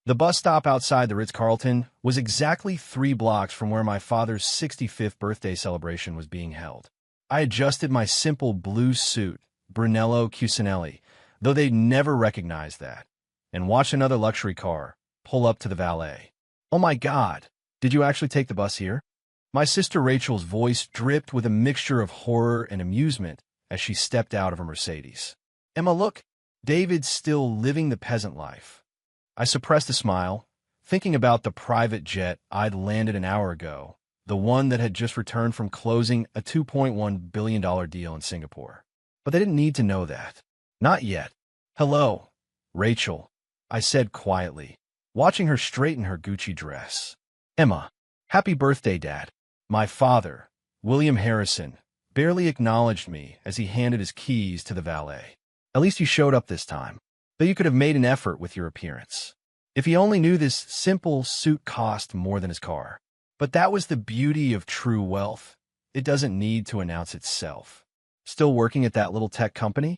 The bus stop outside the Ritz-Carlton was exactly 3 blocks from where my father's 65th birthday celebration was being held. I adjusted my simple blue suit, Brunello Cucinelli, though they'd never recognized that, and watched another luxury car pull up to the valet. "Oh my God, did you actually take the bus here?" My sister Rachel's voice dripped with a mixture of horror and amusement as she stepped out of her Mercedes. "Emma, look, David's still living the peasant life." I suppressed a smile, thinking about the private jet I'd landed an hour ago, the one that had just returned from closing a $2.1 billion deal in Singapore. But they didn't need to know that. Not yet. "Hello, Rachel," I said quietly, watching her straighten her Gucci dress. "Emma, happy birthday, Dad." My father, William Harrison, barely acknowledged me as he handed his keys to the valet. "At least you showed up this time, though you could have made an effort with your appearance." If he only knew this simple suit cost more than his car. But that was the beauty of true wealth. It doesn't need to announce itself. "Still working at that little tech company?"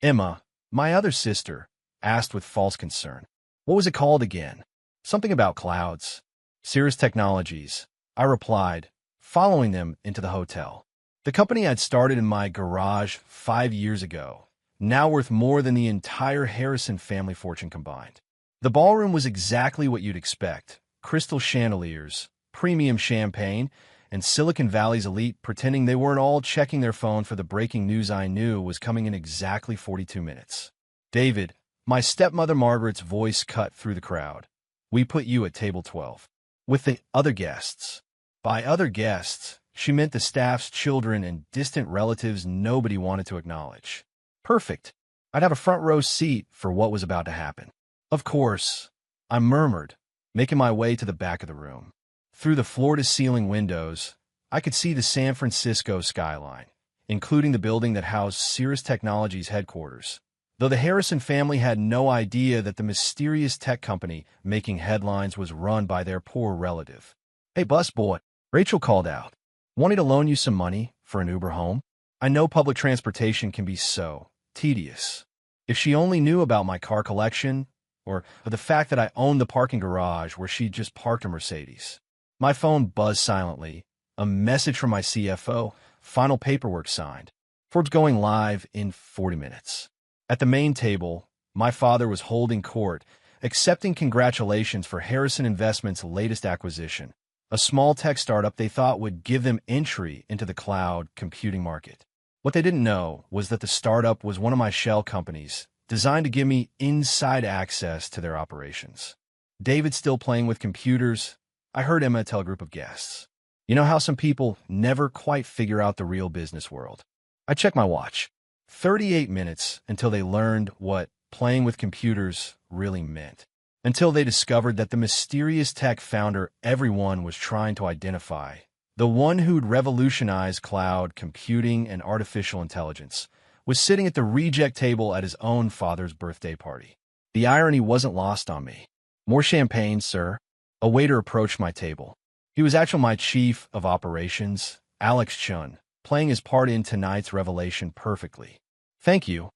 Emma, my other sister, asked with false concern. "What was it called again?" "Something about clouds." "Cirrus Technologies," I replied, following them into the hotel. The company I'd started in my garage 5 years ago, now worth more than the entire Harrison family fortune combined. The ballroom was exactly what you'd expect: crystal chandeliers, premium champagne, and Silicon Valley's elite pretending they weren't all checking their phone for the breaking news I knew was coming in exactly 42 minutes. "David," my stepmother Margaret's voice cut through the crowd. "We put you at table 12. With the other guests." By other guests, she meant the staff's children and distant relatives nobody wanted to acknowledge. Perfect. I'd have a front row seat for what was about to happen. "Of course," I murmured, making my way to the back of the room. Through the floor-to-ceiling windows, I could see the San Francisco skyline, including the building that housed Cirrus Technologies' headquarters, though the Harrison family had no idea that the mysterious tech company making headlines was run by their poor relative. "Hey, busboy," Rachel called out. "Wanting to loan you some money for an Uber home? I know public transportation can be so tedious." If she only knew about my car collection, or the fact that I owned the parking garage where she'd just parked a Mercedes. My phone buzzed silently. A message from my CFO, final paperwork signed. Forbes going live in 40 minutes. At the main table, my father was holding court, accepting congratulations for Harrison Investments' latest acquisition, a small tech startup they thought would give them entry into the cloud computing market. What they didn't know was that the startup was one of my shell companies, designed to give me inside access to their operations. "David's still playing with computers," I heard Emma tell a group of guests. "You know how some people never quite figure out the real business world?" I checked my watch. 38 minutes until they learned what playing with computers really meant. Until they discovered that the mysterious tech founder everyone was trying to identify, the one who'd revolutionized cloud computing and artificial intelligence, was sitting at the reject table at his own father's birthday party. The irony wasn't lost on me. "More champagne, sir." A waiter approached my table. He was actually my chief of operations, Alex Chun, playing his part in tonight's revelation perfectly. "Thank you,"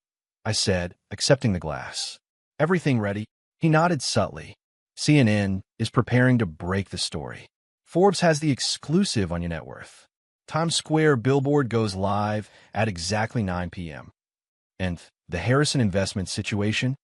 I said, accepting the glass. "Everything ready?" He nodded subtly. "CNN is preparing to break the story. Forbes has the exclusive on your net worth. Times Square billboard goes live at exactly 9 p.m. And the Harrison Investments situation?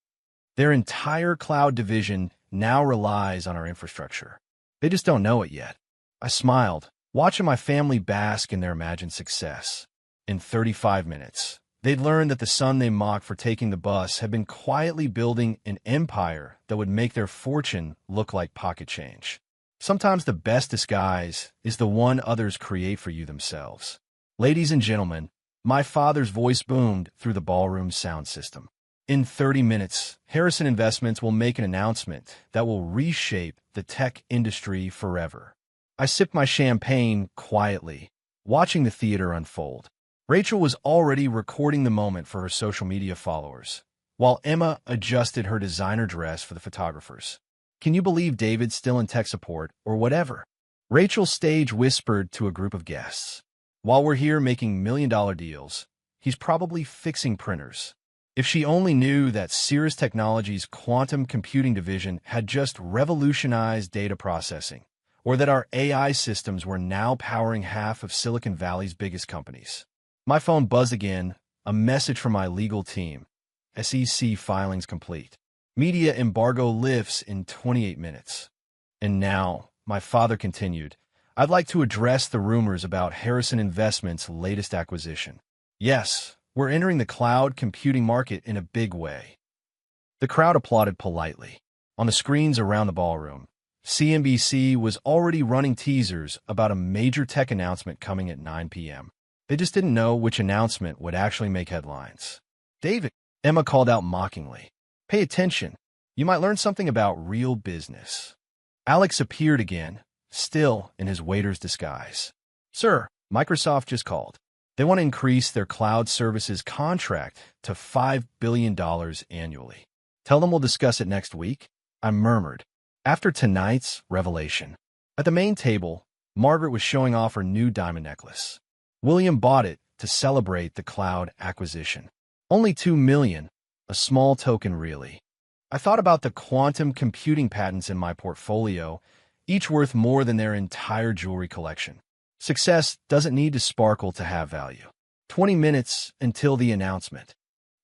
Their entire cloud division now relies on our infrastructure. They just don't know it yet." I smiled, watching my family bask in their imagined success. In 35 minutes, they'd learned that the son they mocked for taking the bus had been quietly building an empire that would make their fortune look like pocket change. Sometimes the best disguise is the one others create for you themselves. "Ladies and gentlemen," my father's voice boomed through the ballroom sound system. "In 30 minutes, Harrison Investments will make an announcement that will reshape the tech industry forever." I sipped my champagne quietly, watching the theater unfold. Rachel was already recording the moment for her social media followers, while Emma adjusted her designer dress for the photographers. "Can you believe David's still in tech support, or whatever?" Rachel stage whispered to a group of guests. "While we're here making million-dollar deals, he's probably fixing printers." If she only knew that Cirrus Technologies' quantum computing division had just revolutionized data processing, or that our AI systems were now powering half of Silicon Valley's biggest companies. My phone buzzed again, a message from my legal team. SEC filings complete. Media embargo lifts in 28 minutes. And now, my father continued, I'd like to address the rumors about Harrison Investments' latest acquisition. Yes, we're entering the cloud computing market in a big way. The crowd applauded politely. On the screens around the ballroom, CNBC was already running teasers about a major tech announcement coming at 9 p.m. They just didn't know which announcement would actually make headlines. David, Emma called out mockingly. Pay attention. You might learn something about real business. Alex appeared again, still in his waiter's disguise. Sir, Microsoft just called. They want to increase their cloud services contract to $5 billion annually. Tell them we'll discuss it next week, I murmured. After tonight's revelation. At the main table, Margaret was showing off her new diamond necklace. William bought it to celebrate the cloud acquisition. Only $2 million, a small token really. I thought about the quantum computing patents in my portfolio, each worth more than their entire jewelry collection. Success doesn't need to sparkle to have value. 20 minutes until the announcement.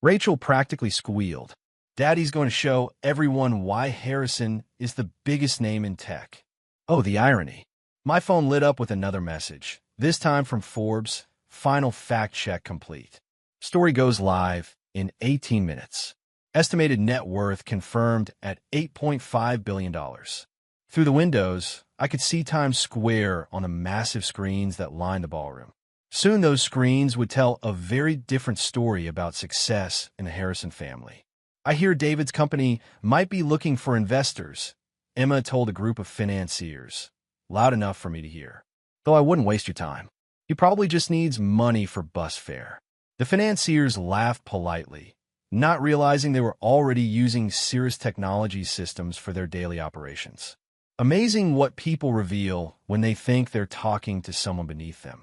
Rachel practically squealed. Daddy's going to show everyone why Harrison is the biggest name in tech. Oh, the irony. My phone lit up with another message, this time from Forbes. Final fact check complete. Story goes live in 18 minutes. Estimated net worth confirmed at $8.5 billion. Through the windows, I could see Times Square on the massive screens that lined the ballroom. Soon those screens would tell a very different story about success in the Harrison family. I hear David's company might be looking for investors, Emma told a group of financiers, loud enough for me to hear. Though I wouldn't waste your time. He probably just needs money for bus fare. The financiers laughed politely, not realizing they were already using Cirrus Technologies systems for their daily operations. Amazing what people reveal when they think they're talking to someone beneath them.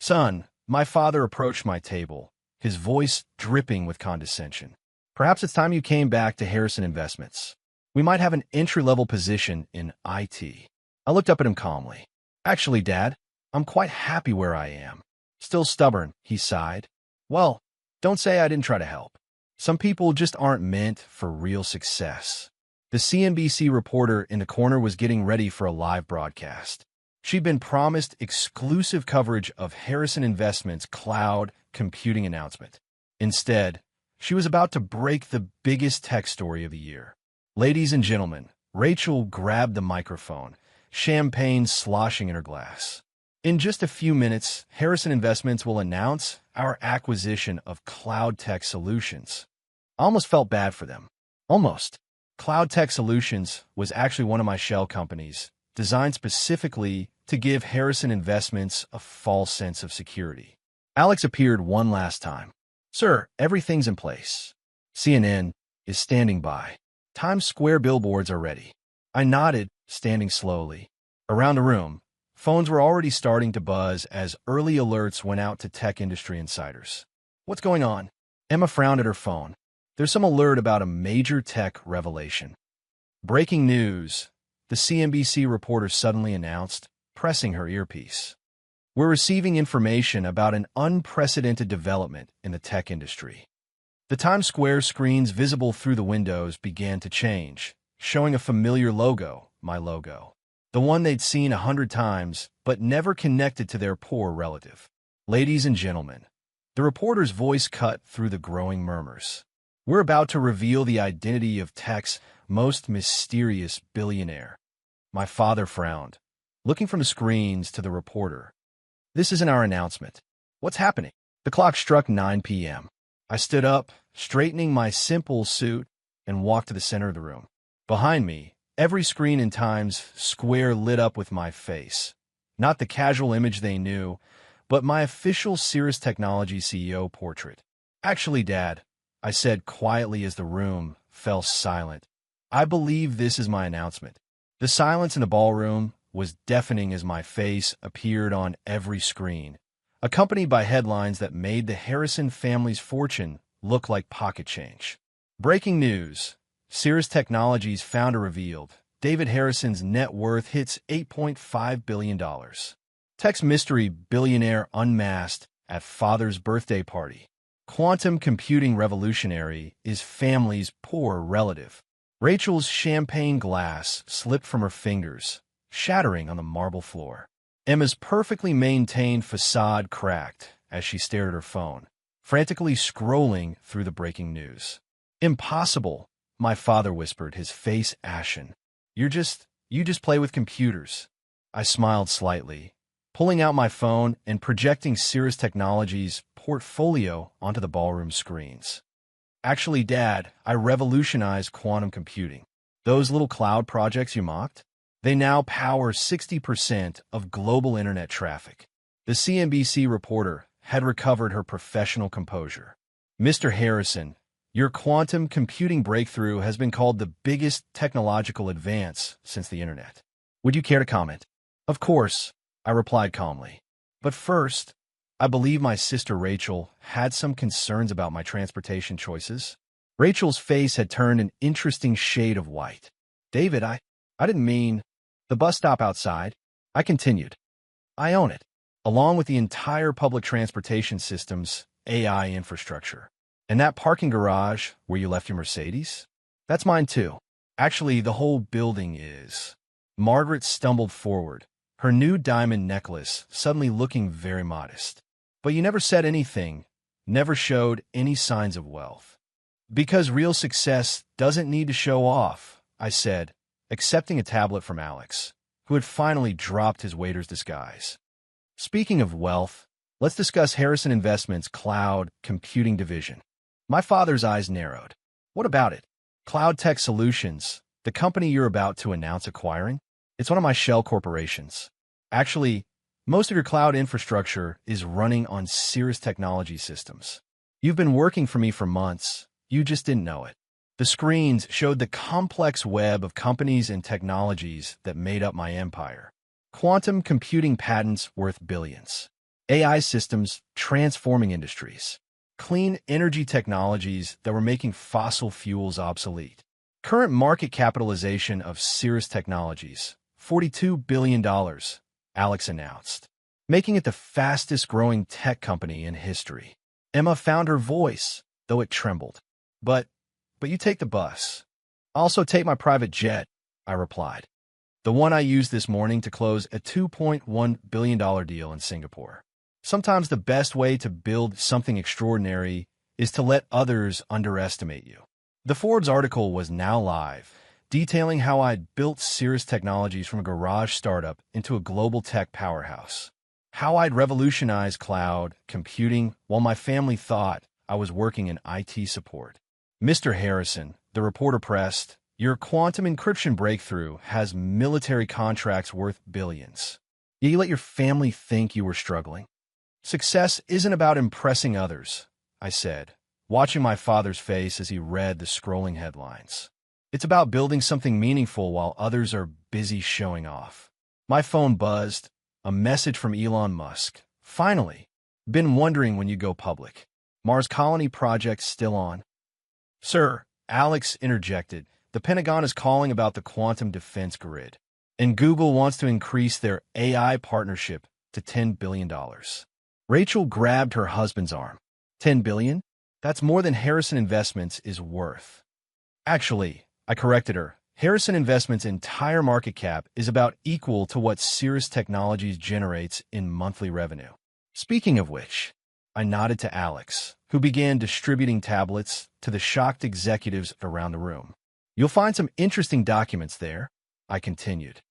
Son, my father approached my table, his voice dripping with condescension. Perhaps it's time you came back to Harrison Investments. We might have an entry-level position in IT. I looked up at him calmly. Actually, Dad, I'm quite happy where I am. Still stubborn, he sighed. Well, don't say I didn't try to help. Some people just aren't meant for real success. The CNBC reporter in the corner was getting ready for a live broadcast. She'd been promised exclusive coverage of Harrison Investments' cloud computing announcement. Instead, she was about to break the biggest tech story of the year. Ladies and gentlemen, Rachel grabbed the microphone, champagne sloshing in her glass. In just a few minutes, Harrison Investments will announce our acquisition of Cloud Tech Solutions. I almost felt bad for them. Almost. Cloud Tech Solutions was actually one of my shell companies, designed specifically to give Harrison Investments a false sense of security. Alex appeared one last time. Sir, everything's in place. CNN is standing by. Times Square billboards are ready. I nodded, standing slowly. Around the room, phones were already starting to buzz as early alerts went out to tech industry insiders. What's going on? Emma frowned at her phone. There's some alert about a major tech revelation. Breaking news, the CNBC reporter suddenly announced, pressing her earpiece. We're receiving information about an unprecedented development in the tech industry. The Times Square screens visible through the windows began to change, showing a familiar logo, my logo. The one they'd seen 100 times, but never connected to their poor relative. Ladies and gentlemen, the reporter's voice cut through the growing murmurs. We're about to reveal the identity of tech's most mysterious billionaire. My father frowned, looking from the screens to the reporter. This isn't our announcement. What's happening? The clock struck 9 p.m. I stood up, straightening my simple suit, and walked to the center of the room. Behind me, every screen in Times Square lit up with my face. Not the casual image they knew, but my official Cirrus Technologies CEO portrait. Actually, Dad, I said quietly as the room fell silent, I believe this is my announcement. The silence in the ballroom was deafening as my face appeared on every screen, accompanied by headlines that made the Harrison family's fortune look like pocket change. Breaking news. Cirrus Technologies founder revealed David Harrison's net worth hits $8.5 billion. Tech's mystery billionaire unmasked at father's birthday party. Quantum computing revolutionary is family's poor relative. Rachel's champagne glass slipped from her fingers, shattering on the marble floor. Emma's perfectly maintained facade cracked as she stared at her phone, frantically scrolling through the breaking news. "Impossible," my father whispered, his face ashen. You just play with computers." I smiled slightly, pulling out my phone and projecting Cirrus Technologies' portfolio onto the ballroom screens. "Actually, Dad, I revolutionized quantum computing. Those little cloud projects you mocked? They now power 60% of global internet traffic." The CNBC reporter had recovered her professional composure. "Mr. Harrison, your quantum computing breakthrough has been called the biggest technological advance since the internet. Would you care to comment?" "Of course," I replied calmly. "But first, I believe my sister Rachel had some concerns about my transportation choices." Rachel's face had turned an interesting shade of white. "David, I didn't mean the bus stop outside," I continued. "I own it, along with the entire public transportation system's AI infrastructure. And that parking garage where you left your Mercedes? That's mine too. Actually, the whole building is." Margaret stumbled forward, her new diamond necklace suddenly looking very modest. "But you never said anything, never showed any signs of wealth." "Because real success doesn't need to show off," I said, accepting a tablet from Alex, who had finally dropped his waiter's disguise. "Speaking of wealth, let's discuss Harrison Investments' cloud computing division." My father's eyes narrowed. "What about it?" "Cloud Tech Solutions, the company you're about to announce acquiring? It's one of my shell corporations. Actually, most of your cloud infrastructure is running on Cirrus Technology systems. You've been working for me for months. You just didn't know it." The screens showed the complex web of companies and technologies that made up my empire. Quantum computing patents worth billions. AI systems transforming industries. Clean energy technologies that were making fossil fuels obsolete. Current market capitalization of Cirrus Technologies, $42 billion, Alex announced, making it the fastest-growing tech company in history. Emma found her voice, though it trembled. But you take the bus. "I'll also take my private jet," I replied. "The one I used this morning to close a $2.1 billion deal in Singapore." Sometimes the best way to build something extraordinary is to let others underestimate you. The Forbes article was now live, detailing how I'd built Cirrus Technologies from a garage startup into a global tech powerhouse. How I'd revolutionized cloud computing while my family thought I was working in IT support. "Mr. Harrison," the reporter pressed, "your quantum encryption breakthrough has military contracts worth billions. Yet you let your family think you were struggling." "Success isn't about impressing others," I said, watching my father's face as he read the scrolling headlines. "It's about building something meaningful while others are busy showing off." My phone buzzed, a message from Elon Musk. "Finally, been wondering when you go public. Mars Colony project still on?" "Sir," Alex interjected, "the Pentagon is calling about the quantum defense grid, and Google wants to increase their AI partnership to $10 billion. Rachel grabbed her husband's arm. $10 billion? That's more than Harrison Investments is worth. Actually, I corrected her. Harrison Investments' entire market cap is about equal to what Cirrus Technologies generates in monthly revenue. Speaking of which, I nodded to Alex, who began distributing tablets to the shocked executives around the room. "You'll find some interesting documents there," I continued.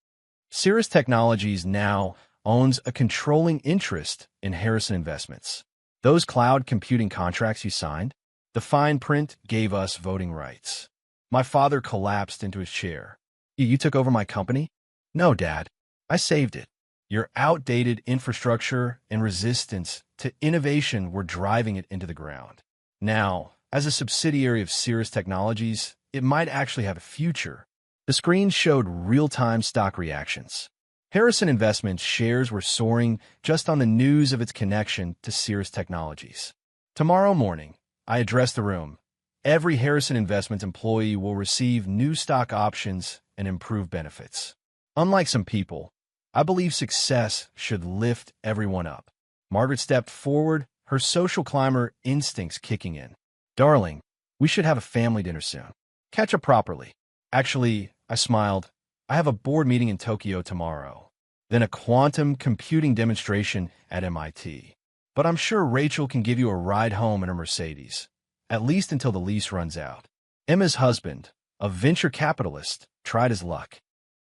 Cirrus Technologies now owns a controlling interest in Harrison Investments. Those cloud computing contracts you signed, the fine print gave us voting rights. My father collapsed into his chair. You took over my company?" "No, Dad. I saved it. Your outdated infrastructure and resistance to innovation were driving it into the ground. Now, as a subsidiary of Cirrus Technologies, it might actually have a future." The screen showed real-time stock reactions. Harrison Investments shares were soaring just on the news of its connection to Cirrus Technologies. Tomorrow morning, I addressed the room. Every Harrison Investments employee will receive new stock options and improved benefits. Unlike some people, I believe success should lift everyone up. Margaret stepped forward, her social climber instincts kicking in. Darling, we should have a family dinner soon. Catch up properly. Actually, I smiled. I have a board meeting in Tokyo tomorrow. Then a quantum computing demonstration at MIT. But I'm sure Rachel can give you a ride home in her Mercedes, at least until the lease runs out. Emma's husband, a venture capitalist, tried his luck.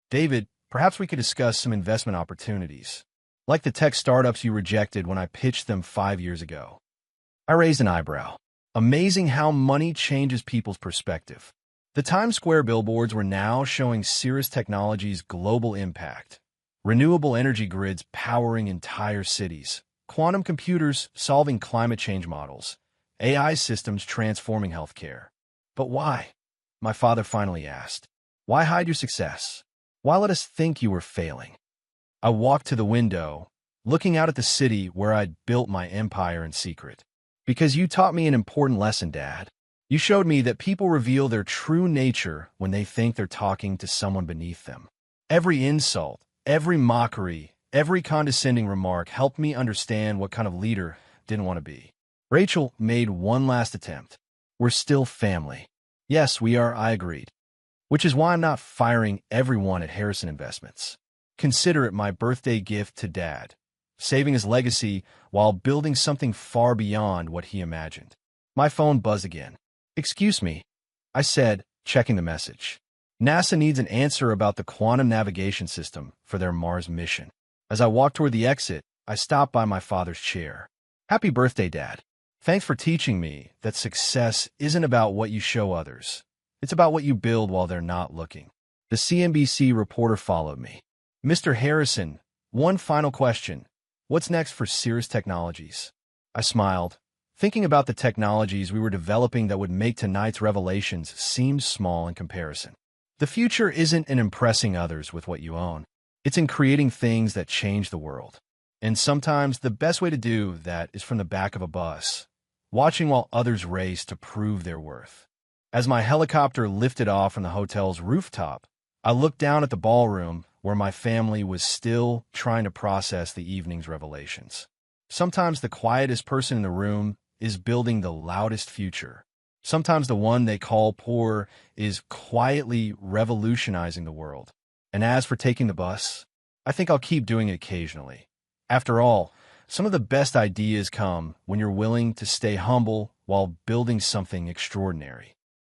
David, perhaps we could discuss some investment opportunities, like the tech startups you rejected when I pitched them 5 years ago. I raised an eyebrow. Amazing how money changes people's perspective. The Times Square billboards were now showing Cirrus Technologies' global impact. Renewable energy grids powering entire cities, quantum computers solving climate change models, AI systems transforming healthcare. But why? My father finally asked. Why hide your success? Why let us think you were failing? I walked to the window, looking out at the city where I'd built my empire in secret. Because you taught me an important lesson, Dad. You showed me that people reveal their true nature when they think they're talking to someone beneath them. Every insult, every mockery, every condescending remark helped me understand what kind of leader I didn't want to be. Rachel made one last attempt. We're still family. Yes, we are, I agreed. Which is why I'm not firing everyone at Harrison Investments. Consider it my birthday gift to Dad, saving his legacy while building something far beyond what he imagined. My phone buzzed again. Excuse me, I said, checking the message. NASA needs an answer about the quantum navigation system for their Mars mission. As I walked toward the exit, I stopped by my father's chair. Happy birthday, Dad. Thanks for teaching me that success isn't about what you show others. It's about what you build while they're not looking. The CNBC reporter followed me. Mr. Harrison, one final question. What's next for Cirrus Technologies? I smiled. Thinking about the technologies we were developing that would make tonight's revelations seem small in comparison. The future isn't in impressing others with what you own. It's in creating things that change the world. And sometimes the best way to do that is from the back of a bus, watching while others race to prove their worth. As my helicopter lifted off from the hotel's rooftop, I looked down at the ballroom where my family was still trying to process the evening's revelations. Sometimes the quietest person in the room is building the loudest future. Sometimes the one they call poor is quietly revolutionizing the world. And as for taking the bus, I think I'll keep doing it occasionally. After all, some of the best ideas come when you're willing to stay humble while building something extraordinary.